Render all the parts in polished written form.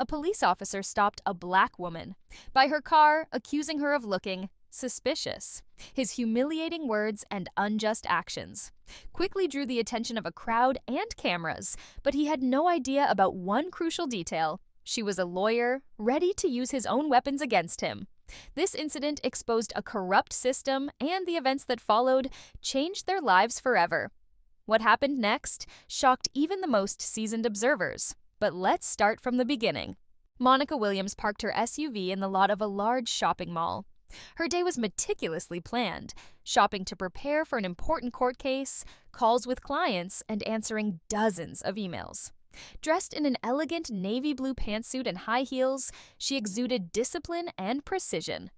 a police officer stopped a black woman by her car, accusing her of looking suspicious. His humiliating words and unjust actions quickly drew the attention of a crowd and cameras, but he had no idea about one crucial detail. She was a lawyer, ready to use his own weapons against him. This incident exposed a corrupt system, and the events that followed changed their lives forever. What happened next shocked even the most seasoned observers. But let's start from the beginning. Monica Williams parked her SUV in the lot of a large shopping mall. Her day was meticulously planned, shopping to prepare for an important court case, calls with clients, and answering dozens of emails. Dressed in an elegant navy blue pantsuit and high heels, she exuded discipline and precision.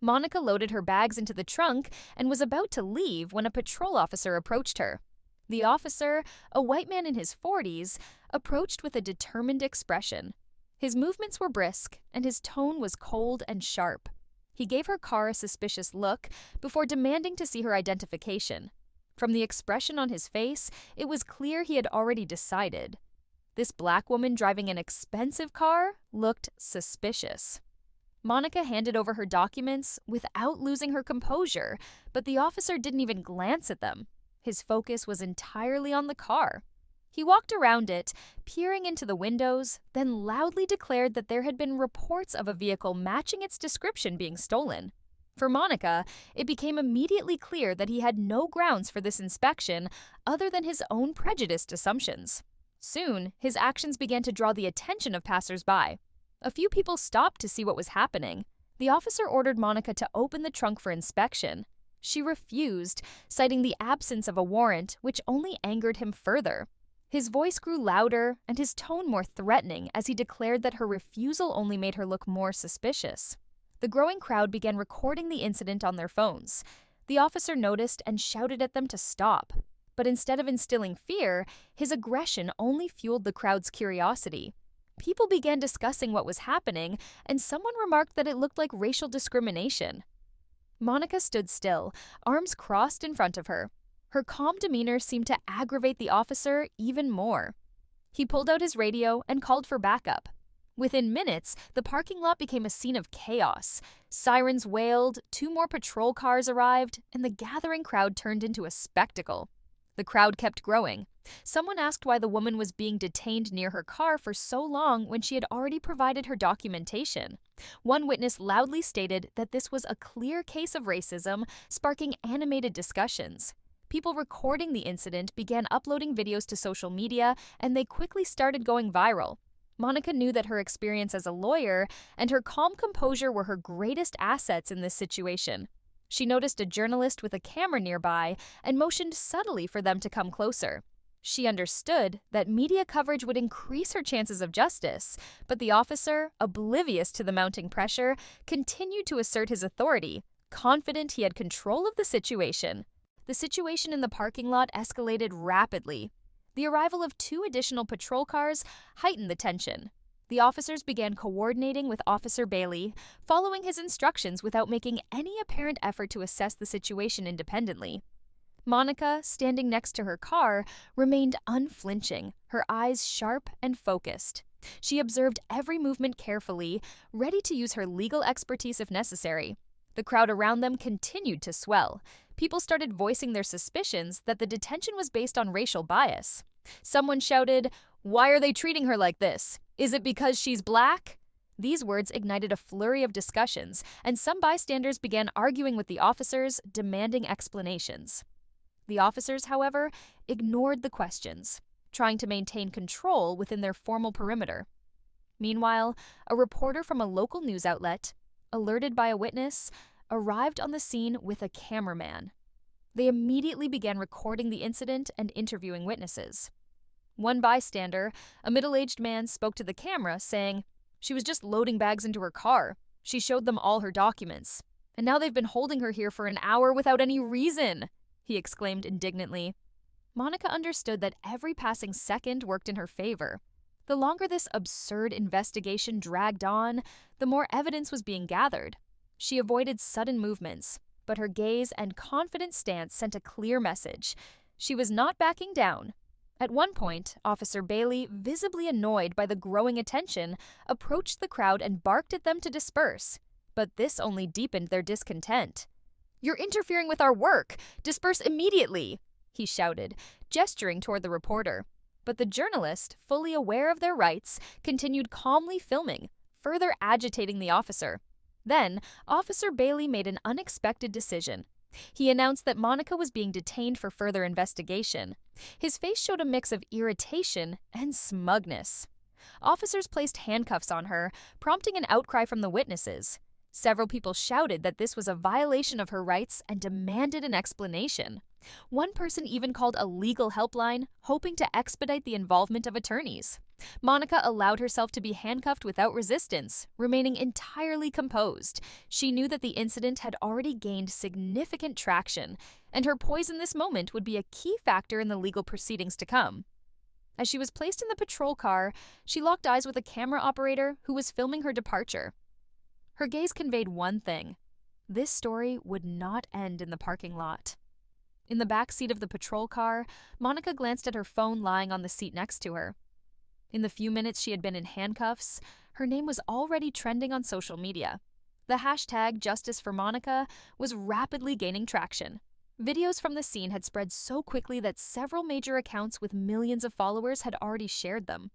Monica loaded her bags into the trunk and was about to leave when a patrol officer approached her. The officer, a white man in his 40s, approached with a determined expression. His movements were brisk, and his tone was cold and sharp. He gave her car a suspicious look before demanding to see her identification. From the expression on his face, it was clear he had already decided. This black woman driving an expensive car looked suspicious. Monica handed over her documents without losing her composure, but the officer didn't even glance at them. His focus was entirely on the car. He walked around it, peering into the windows, then loudly declared that there had been reports of a vehicle matching its description being stolen. For Monica, it became immediately clear that he had no grounds for this inspection other than his own prejudiced assumptions. Soon, his actions began to draw the attention of passers-by. A few people stopped to see what was happening. The officer ordered Monica to open the trunk for inspection. She refused, citing the absence of a warrant, which only angered him further. His voice grew louder and his tone more threatening as he declared that her refusal only made her look more suspicious. The growing crowd began recording the incident on their phones. The officer noticed and shouted at them to stop. But instead of instilling fear, his aggression only fueled the crowd's curiosity. People began discussing what was happening, and someone remarked that it looked like racial discrimination. Monica stood still, arms crossed in front of her. Her calm demeanor seemed to aggravate the officer even more. He pulled out his radio and called for backup. Within minutes, the parking lot became a scene of chaos. Sirens wailed, 2 more patrol cars arrived, and the gathering crowd turned into a spectacle. The crowd kept growing. Someone asked why the woman was being detained near her car for so long when she had already provided her documentation. One witness loudly stated that this was a clear case of racism, sparking animated discussions. People recording the incident began uploading videos to social media, and they quickly started going viral. Monica knew that her experience as a lawyer and her calm composure were her greatest assets in this situation. She noticed a journalist with a camera nearby and motioned subtly for them to come closer. She understood that media coverage would increase her chances of justice, but the officer, oblivious to the mounting pressure, continued to assert his authority, confident he had control of the situation. The situation in the parking lot escalated rapidly. The arrival of 2 additional patrol cars heightened the tension. The officers began coordinating with Officer Bailey, following his instructions without making any apparent effort to assess the situation independently. Monica, standing next to her car, remained unflinching, her eyes sharp and focused. She observed every movement carefully, ready to use her legal expertise if necessary. The crowd around them continued to swell. People started voicing their suspicions that the detention was based on racial bias. Someone shouted, "Why are they treating her like this? Is it because she's black?" These words ignited a flurry of discussions, and some bystanders began arguing with the officers, demanding explanations. The officers, however, ignored the questions, trying to maintain control within their formal perimeter. Meanwhile, a reporter from a local news outlet, alerted by a witness, arrived on the scene with a cameraman. They immediately began recording the incident and interviewing witnesses. One bystander, a middle-aged man, spoke to the camera, saying, "She was just loading bags into her car. She showed them all her documents. And now they've been holding her here for an hour without any reason," he exclaimed indignantly. Monica understood that every passing second worked in her favor. The longer this absurd investigation dragged on, the more evidence was being gathered. She avoided sudden movements, but her gaze and confident stance sent a clear message. She was not backing down. At one point, Officer Bailey, visibly annoyed by the growing attention, approached the crowd and barked at them to disperse. But this only deepened their discontent. "You're interfering with our work! Disperse immediately!" he shouted, gesturing toward the reporter. But the journalist, fully aware of their rights, continued calmly filming, further agitating the officer. Then, Officer Bailey made an unexpected decision. He announced that Monica was being detained for further investigation. His face showed a mix of irritation and smugness. Officers placed handcuffs on her, prompting an outcry from the witnesses. Several people shouted that this was a violation of her rights and demanded an explanation. One person even called a legal helpline, hoping to expedite the involvement of attorneys. Monica allowed herself to be handcuffed without resistance, remaining entirely composed. She knew that the incident had already gained significant traction, and her poise in this moment would be a key factor in the legal proceedings to come. As she was placed in the patrol car, she locked eyes with a camera operator who was filming her departure. Her gaze conveyed one thing: this story would not end in the parking lot. In the back seat of the patrol car, Monica glanced at her phone lying on the seat next to her. In the few minutes she had been in handcuffs, her name was already trending on social media. The hashtag #JusticeForMonica was rapidly gaining traction. Videos from the scene had spread so quickly that several major accounts with millions of followers had already shared them.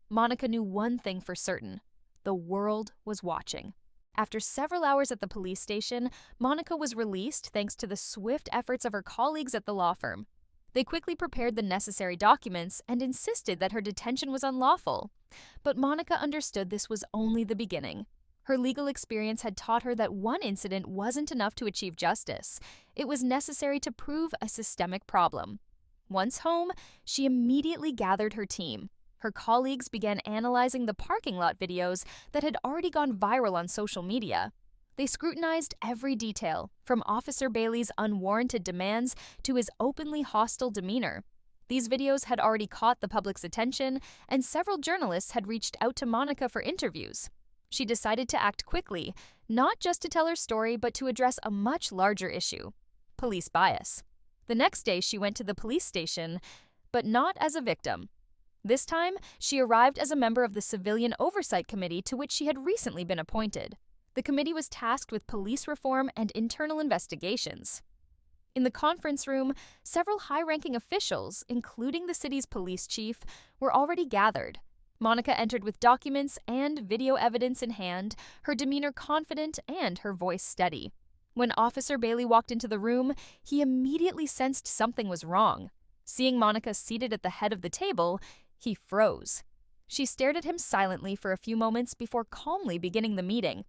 Monica knew one thing for certain: the world was watching. After several hours at the police station, Monica was released thanks to the swift efforts of her colleagues at the law firm. They quickly prepared the necessary documents and insisted that her detention was unlawful. But Monica understood this was only the beginning. Her legal experience had taught her that one incident wasn't enough to achieve justice. It was necessary to prove a systemic problem. Once home, she immediately gathered her team. Her colleagues began analyzing the parking lot videos that had already gone viral on social media. They scrutinized every detail, from Officer Bailey's unwarranted demands to his openly hostile demeanor. These videos had already caught the public's attention, and several journalists had reached out to Monica for interviews. She decided to act quickly, not just to tell her story, but to address a much larger issue: police bias. The next day, she went to the police station, but not as a victim. This time, she arrived as a member of the Civilian Oversight Committee to which she had recently been appointed. The committee was tasked with police reform and internal investigations. In the conference room, several high-ranking officials, including the city's police chief, were already gathered. Monica entered with documents and video evidence in hand, her demeanor confident and her voice steady. When Officer Bailey walked into the room, he immediately sensed something was wrong. Seeing Monica seated at the head of the table, he froze. She stared at him silently for a few moments before calmly beginning the meeting.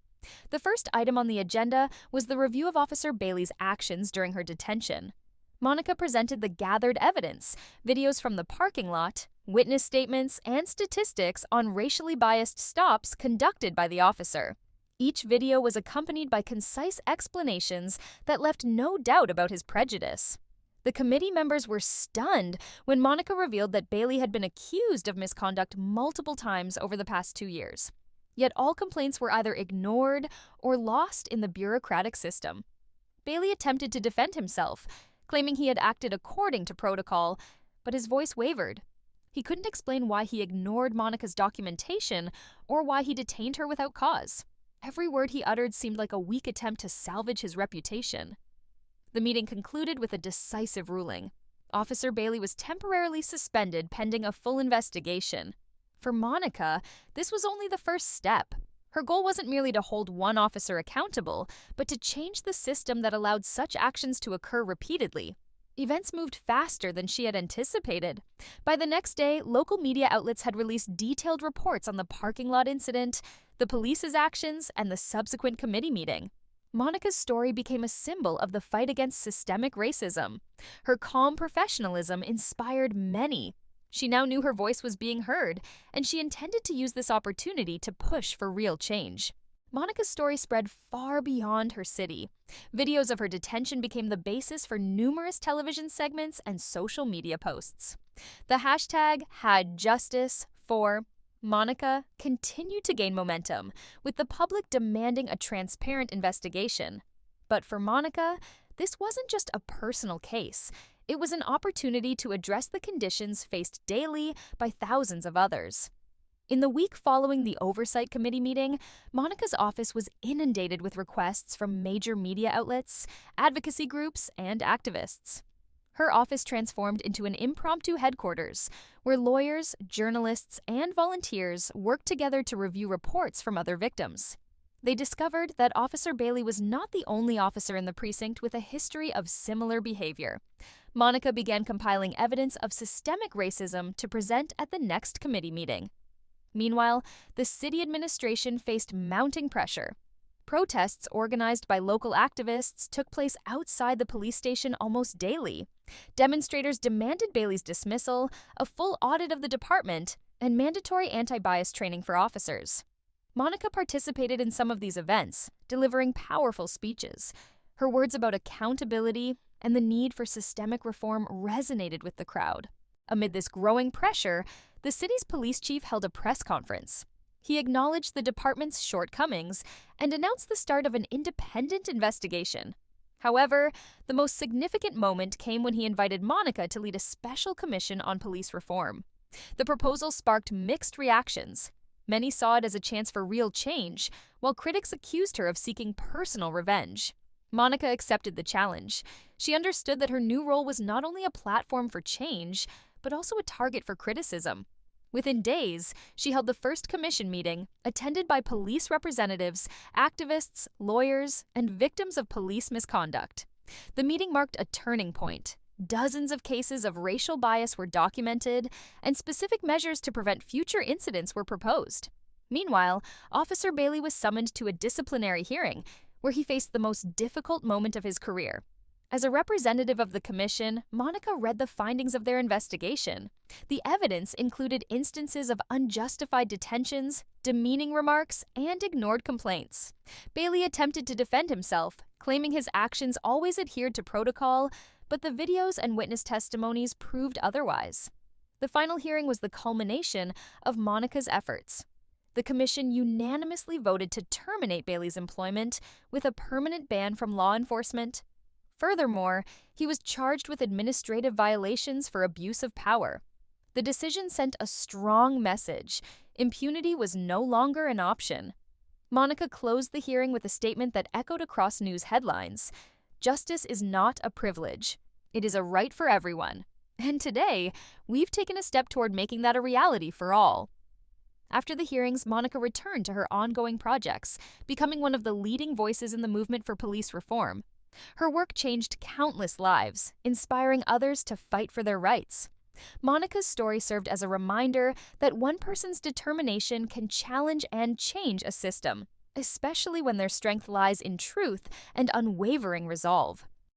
The first item on the agenda was the review of Officer Bailey's actions during her detention. Monica presented the gathered evidence, videos from the parking lot, witness statements, and statistics on racially biased stops conducted by the officer. Each video was accompanied by concise explanations that left no doubt about his prejudice. The committee members were stunned when Monica revealed that Bailey had been accused of misconduct multiple times over the past 2 years. Yet all complaints were either ignored or lost in the bureaucratic system. Bailey attempted to defend himself, claiming he had acted according to protocol, but his voice wavered. He couldn't explain why he ignored Monica's documentation or why he detained her without cause. Every word he uttered seemed like a weak attempt to salvage his reputation. The meeting concluded with a decisive ruling. Officer Bailey was temporarily suspended pending a full investigation. For Monica, this was only the first step. Her goal wasn't merely to hold one officer accountable, but to change the system that allowed such actions to occur repeatedly. Events moved faster than she had anticipated. By the next day, local media outlets had released detailed reports on the parking lot incident, the police's actions, and the subsequent committee meeting. Monica's story became a symbol of the fight against systemic racism. Her calm professionalism inspired many. She now knew her voice was being heard, and she intended to use this opportunity to push for real change. Monica's story spread far beyond her city. Videos of her detention became the basis for numerous television segments and social media posts. The hashtag #HadJusticeForMonica continued to gain momentum, with the public demanding a transparent investigation. But for Monica, this wasn't just a personal case. It was an opportunity to address the conditions faced daily by thousands of others. In the week following the Oversight Committee meeting, Monica's office was inundated with requests from major media outlets, advocacy groups, and activists. Her office transformed into an impromptu headquarters where lawyers, journalists, and volunteers worked together to review reports from other victims. They discovered that Officer Bailey was not the only officer in the precinct with a history of similar behavior. Monica began compiling evidence of systemic racism to present at the next committee meeting. Meanwhile, the city administration faced mounting pressure. Protests organized by local activists took place outside the police station almost daily. Demonstrators demanded Bailey's dismissal, a full audit of the department, and mandatory anti-bias training for officers. Monica participated in some of these events, delivering powerful speeches. Her words about accountability and the need for systemic reform resonated with the crowd. Amid this growing pressure, the city's police chief held a press conference. He acknowledged the department's shortcomings and announced the start of an independent investigation. However, the most significant moment came when he invited Monica to lead a special commission on police reform. The proposal sparked mixed reactions. Many saw it as a chance for real change, while critics accused her of seeking personal revenge. Monica accepted the challenge. She understood that her new role was not only a platform for change, but also a target for criticism. Within days, she held the first commission meeting, attended by police representatives, activists, lawyers, and victims of police misconduct. The meeting marked a turning point. Dozens of cases of racial bias were documented, and specific measures to prevent future incidents were proposed. Meanwhile, Officer Bailey was summoned to a disciplinary hearing, where he faced the most difficult moment of his career. As a representative of the commission, Monica read the findings of their investigation. The evidence included instances of unjustified detentions, demeaning remarks, and ignored complaints. Bailey attempted to defend himself, claiming his actions always adhered to protocol, but the videos and witness testimonies proved otherwise. The final hearing was the culmination of Monica's efforts. The commission unanimously voted to terminate Bailey's employment with a permanent ban from law enforcement. Furthermore, he was charged with administrative violations for abuse of power. The decision sent a strong message. Impunity was no longer an option. Monica closed the hearing with a statement that echoed across news headlines. Justice is not a privilege. It is a right for everyone. And today, we've taken a step toward making that a reality for all. After the hearings, Monica returned to her ongoing projects, becoming one of the leading voices in the movement for police reform. Her work changed countless lives, inspiring others to fight for their rights. Monica's story served as a reminder that one person's determination can challenge and change a system, especially when their strength lies in truth and unwavering resolve.